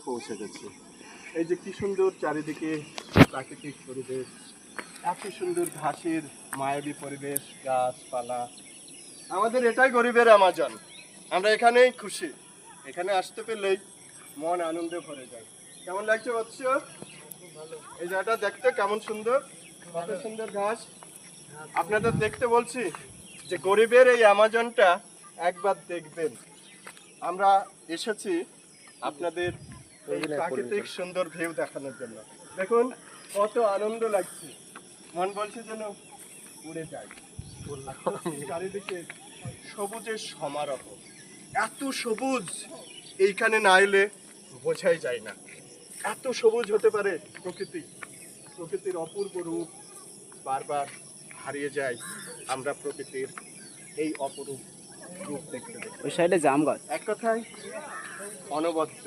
পৌঁছে গেছে। এই যে কি সুন্দর চারিদিকে প্রাকৃতিক পরিবেশ, এত সুন্দর ঘাসের মায়াবী পরিবেশ, গাছপালা। আমাদের এটাই গরিবের অ্যামাজন। আমরা এখানেই খুশি, এখানে আসতে পেলেই মন আনন্দে ভরে যায়। কেমন লাগছে বৎস? এই জায়গাটা দেখতে কেমন সুন্দর, কত সুন্দর ঘাস। আপনাদের দেখতে বলছি যে গরিবের এই অ্যামাজনটা একবার দেখবেন। আমরা এসেছি আপনাদের এই প্রাকৃতিক সুন্দর ভিউ দেখানোর জন্য। দেখুন কত আনন্দ লাগছে, মন বলছে যেন উড়ে যায়। চারিদিকে সবুজের সমারোহ, এত সবুজ এইখানে না এলে বোঝাই যায় না। এত সবুজ হতে পারে প্রকৃতি, প্রকৃতির অপূর্ব রূপ বারবার হারিয়ে যায় আমরা প্রকৃতির এই অপরূপ রূপ দেখতে দেখতে। ওই সাইডে জাম গাছ। এক কথায় অনবদ্য।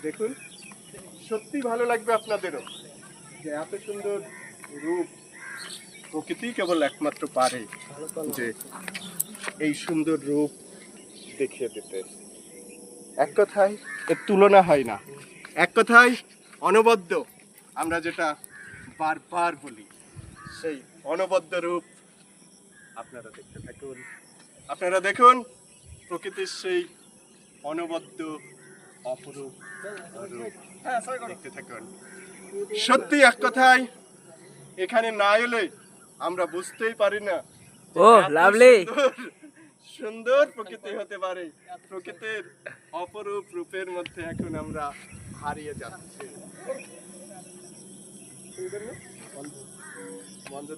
দেখুন সত্যি ভালো লাগবে আপনাদেরও যে এত সুন্দর রূপ প্রকৃতি কেবল একমাত্র পারে যে এই সুন্দর রূপ দেখিয়ে দিতে। এক কথায় এর তুলনা হয় না, এক কথায় অনবদ্য। আমরা যেটা বারবার বলি সেই অনবদ্য রূপ আপনারা দেখতে থাকুন। আপনারা দেখুন প্রকৃতির সেই অনবদ্য অপরূপ রূপ দেখতে থাকুন। সত্যি এক কথায় এখানে না এলে আমরা বুঝতেই পারি না ও লাভলি, সুন্দর প্রকৃতি হতে পারে। প্রকৃতির অপরূপ রূপের মধ্যে এখন আমরা হারিয়ে যাচ্ছি। বন্ধ